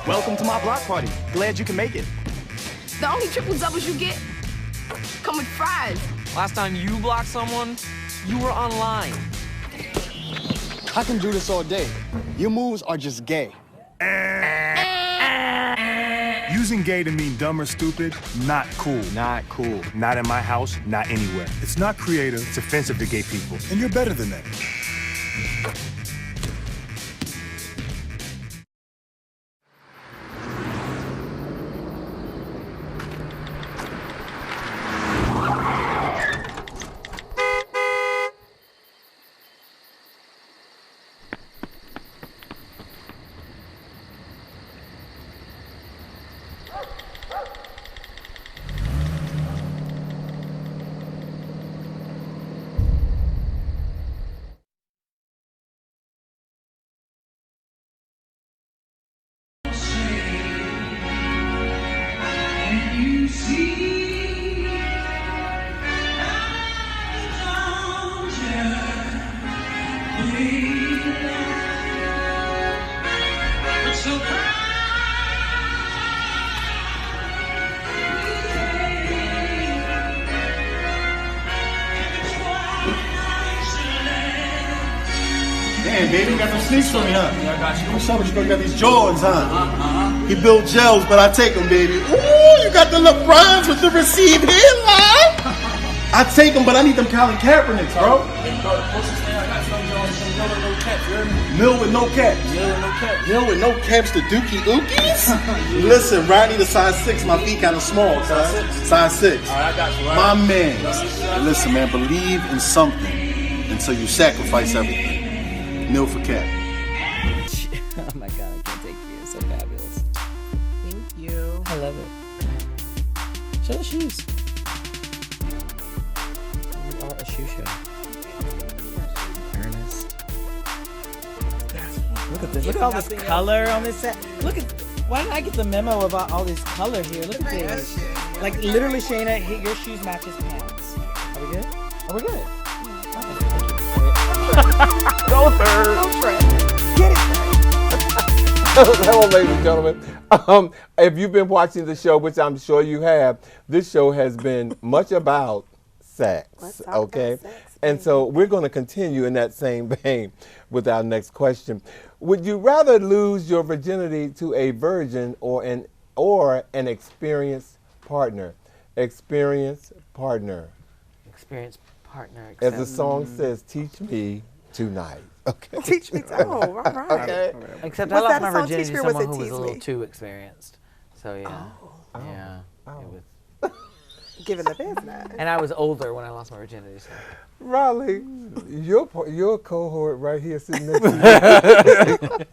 Welcome to my block party. Glad you can make it. The only triple doubles you get come with fries. Last time you blocked someone, you were online. I can do this all day. Your moves are just gay. Using gay to mean dumb or stupid, not cool. Not cool. Not in my house, not anywhere. It's not creative, it's offensive to gay people. And you're better than that. Damn, baby, you got some sneaks for me, huh? Yeah, I got you. What's up with you? You got these Jordans, huh? He built gels, but I take them, baby. Ooh, you got the LeBrons with the received hairline. I take them, but I need them Colin Kaepernicks, bro. Mill with no caps. Mill with no caps, the Dookie Ookies? Listen, bro, I need a size 6. My feet kind of small, size 6. All right, I got you. Right? My man. Listen, man, believe in something until you sacrifice everything. Mill for cat. Oh my god, I can't take you. It's so fabulous. Thank you. I love it. Show the shoes. You are a shoe show. Ernest. Look at this. Look at all this color on this set. Look at. Why didn't I get the memo about all this color here? Look at this. Like literally, Shaina, your shoes match his pants. Are we good? Are we good? Go third. Go Trey. Get it, Hello, ladies and gentlemen. If you've been watching the show, which I'm sure you have, this show has been much about sex. Okay? And so we're going to continue in that same vein with our next question. Would you rather lose your virginity to a virgin or an experienced partner? Experienced partner. Experienced partner. As the song says, teach me tonight. Okay. Teach me tonight. Oh, all right. Okay. Except I lost my virginity to someone who was a little too experienced. So yeah. Oh. Yeah. Oh. It was. Given the business. And I was older when I lost my virginity. So. Raleigh, your cohort right here sitting next to you.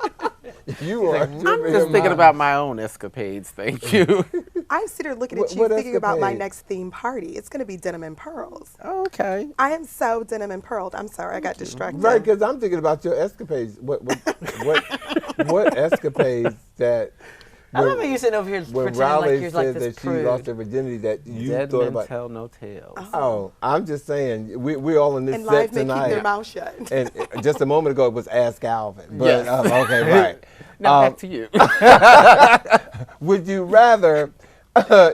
You are. I'm just thinking about my own escapades. Thank you. I'm sitting here looking at you thinking about my next theme party. It's going to be denim and pearls. Okay. I am so denim and pearled. I'm sorry, I got distracted. Right, because I'm thinking about your escapades. What What escapades that? I love how you sitting over here when pretending Riley like you're like said this that prude. she lost her virginity, that you Dead thought men about. tell no tales. Oh, I'm just saying we're all in this And set live men tonight. keep their mouth shut. And just a moment ago it was Ask Alvin. But Yes. okay, right. Now back to you. Would you rather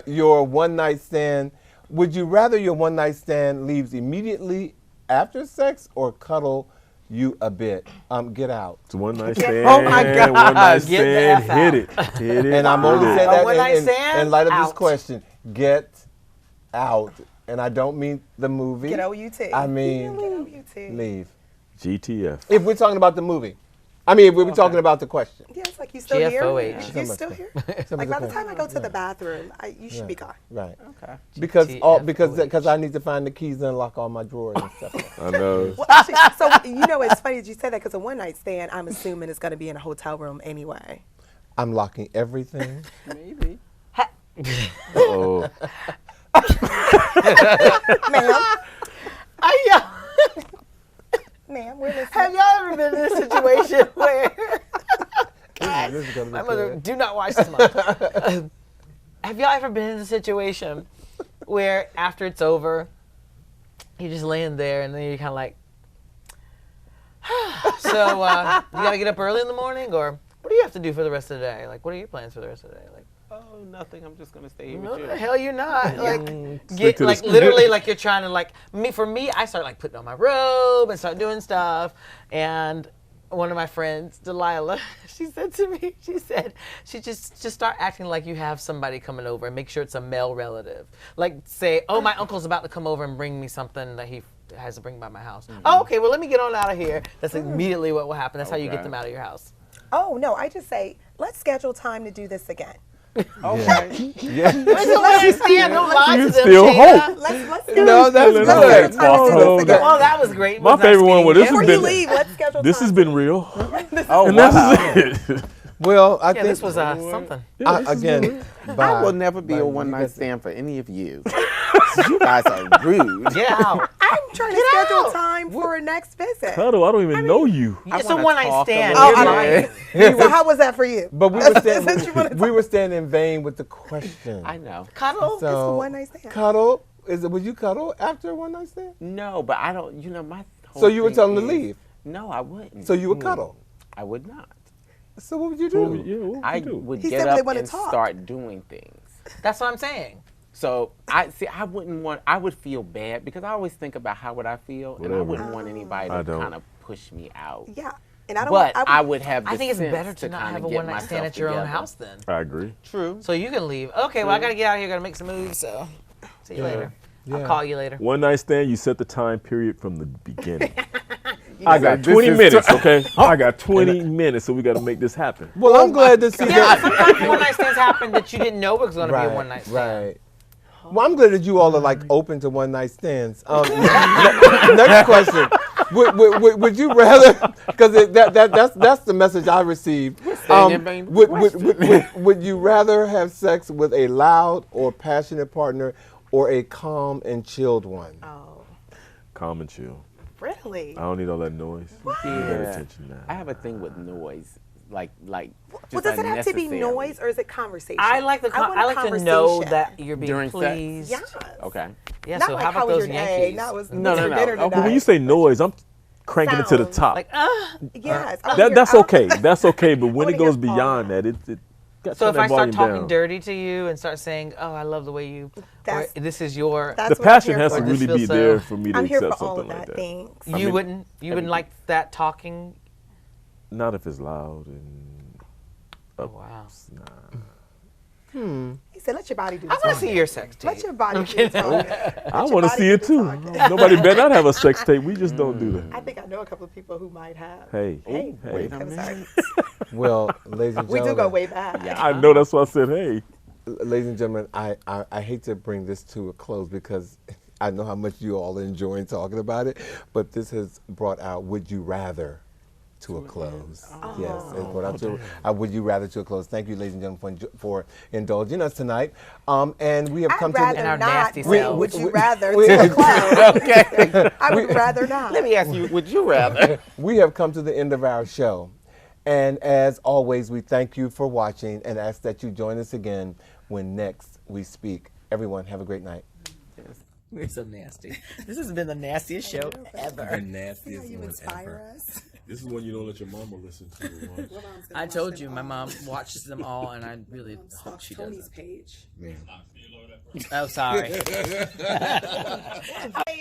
your one night stand? Would you rather your one night stand leaves immediately after sex or cuddle you a bit? Get out. It's one night stand. Oh my God. One night Get the stand. F Hit out. it. Hit it. And I'm only saying A that one-night stand? in light of this Out. question. Get out. And I don't mean the movie. Get O-U-T. I mean Get O-U-T. leave. GTF. If we're talking about the movie. I mean, if we were talking about the question. Yeah, it's like you still here? GFOH. You still here? Like by the time I go to the bathroom, you should be gone. Right. Okay. Because I need to find the keys to unlock all my drawers and stuff. I know. Well, actually, so it's funny that you said that because a one night stand, I'm assuming it's going to be in a hotel room anyway. I'm locking everything. Maybe. Oh. Ma'am. Ma'am, we're listening. Have y'all ever been in a situation where This is gonna be my mother good. do not watch this month? Have y'all ever been in a situation where after it's over, you're just laying there and then you're kind of like, so you got to get up early in the morning, or what do you have to do for the rest of the day? Like, what are your plans for the rest of the day? Like, Oh, nothing. I'm just gonna stay here no, with you. the hell you're not. Like, Stick get to the like script. literally like you're trying to like me. For me, I start like putting on my robe and start doing stuff. And one of my friends, Delilah, she said to me, she just start acting like you have somebody coming over and make sure it's a male relative. Like say, oh, my uncle's about to come over and bring me something that he has to bring by my house. Oh, okay, well let me get on out of here. That's immediately what will happen. That's how you get them out of your house. Oh, no, I just say, let's schedule time to do this again. Okay. Yeah. Don't lie to them, Still Shaina. hope. Let's No, that's let's good. schedule time to do this again. Well, that was great. My favorite one was this Before has you been leave, let's schedule this time. has been real. Oh, And wow. that's it. Well, I Yeah, think this was something. again. I will never be a one night stand for any of you. You guys are rude. Get out. I'm trying to schedule time for a next visit. Cuddle, I don't even know you. It's a one night stand. Oh, You're I lying. So how was that for you? But we were staying in vain with the question. I know. Cuddle. So, It's a one night stand. Cuddle? Would you cuddle after a one night stand? No, but I don't. My. Whole So you would thing tell them to is- leave? No, I wouldn't. So you would cuddle? I would not. So what would you do? Yeah, what would I you do? would He get said they up wanna and talk. start doing things. That's what I'm saying. So I wouldn't want. I would feel bad because I always think about how would I feel, and I Whatever. wouldn't want anybody I to don't. kind of push me out. Yeah. And I don't But want, I would have. The I think it's sense better to not kinda have a get one night stand myself at your own together. house then. I agree. True. So you can leave. Okay, well I gotta get out of here. Gotta make some moves. So see you later. I'll call you later. One night stand, you set the time period from the beginning. I got 20 minutes, okay? I got 20 minutes, so we got to make this happen. Well, I'm glad to see Yeah, that. sometimes one night stands happen that you didn't know was gonna be a one night stand. Right. Well, I'm glad that you all are like open to one night stands. Next question. Would you rather? Because that's the message I received. Would you rather have sex with a loud or passionate partner or a calm and chilled one? Oh, Calm and chill. really? I don't need all that noise. Pay Yeah. attention now. I have a thing with noise, like. Well, Just does it have to be unnecessary. noise or is it conversation? I like the. want I a like to know conversation. that you're being During sex? pleased. Yes. Okay. Yeah. Not So like, how about was those your day? Yankees? That was No, what's no, your no. dinner Okay, But when tonight? you say noise, I'm cranking it to the Sounds. top. Like Yes. That's okay. That's okay. But when wanna it goes hear all beyond that. that, it got So turn if that I start volume talking down. dirty to you and start saying, "Oh, I love the way you," or That's- this is your, That's The what I'm passion here has for. to really This be feels there so- for me to I'm here accept for all something of like that. that. Thanks. you wouldn't like that talking. Not if it's loud and. Oh wow. He said, "Let your body do." I the want to talking. see your sex tape. Let your body I'm do the kidding. talking. I Let your want to body see do it the too. talking. Nobody better not have a sex tape. We just don't do that. I think I know a couple of people who might have. Hey, Hey, hey. I'm sorry. Well, ladies and We gentlemen. do go way back. I know that's why I said, hey. Ladies and gentlemen, I hate to bring this to a close because I know how much you all are enjoying talking about it, but this has brought out Would You Rather to a close. Yes, it's brought out to Would You Rather to a close. Thank you, ladies and gentlemen, for indulging us tonight. And we have come I'd to rather our not. nasty Would selves. you rather to a close? Okay. I would rather not. Let me ask you, would you rather? we have come to the end of our show. And as always, we thank you for watching and ask that you join us again when next we speak. Everyone, have a great night. We're so nasty. This has been the nastiest show ever. The nastiest You one inspire ever. us. This is one you don't let your mama listen to. I told you, my mom watches them all, and I really hope she Tony's doesn't. page. Yeah. Oh, sorry. Hey,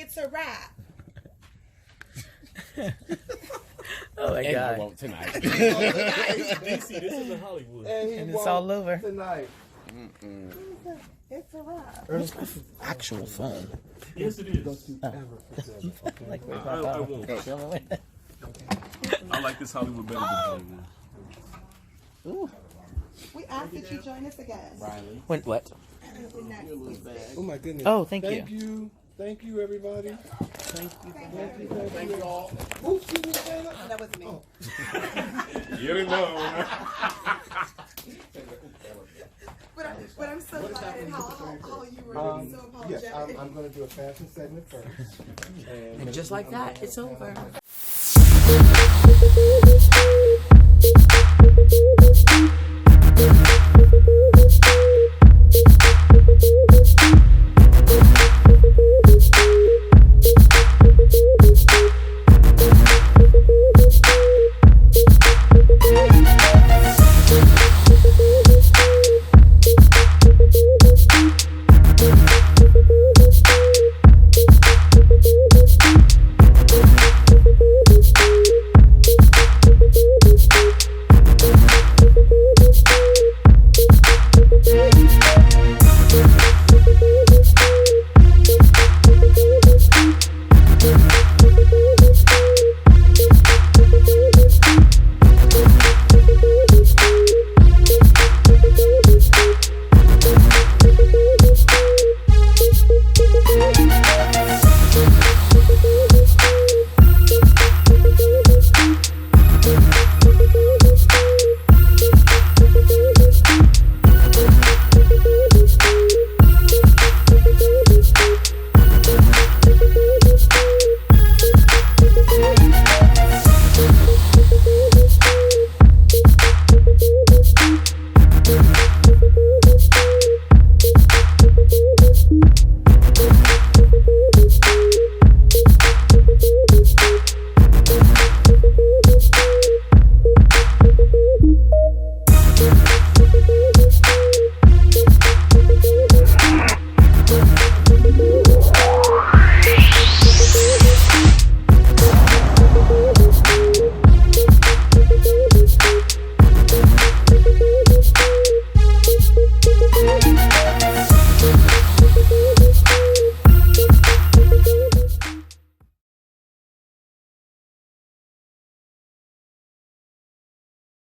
it's a wrap. Oh my And God. I won't tonight. DC, this is in Hollywood. And it's all over. Tonight. It's a wrap. Actual phone. Yes, it is. Don't you ever forget it, okay? Like, where's I my phone? won't. I like this Hollywood better than Hollywood. Ooh. We ask that you join us again. Riley. What? Oh my goodness. Oh, thank you. Thank you, everybody. Thank you. Thank you all. Oh, that was me. You didn't know. But I'm so glad at how you were so apologetic. Yes, I'm going to do a fashion segment first. And just like that, it's over.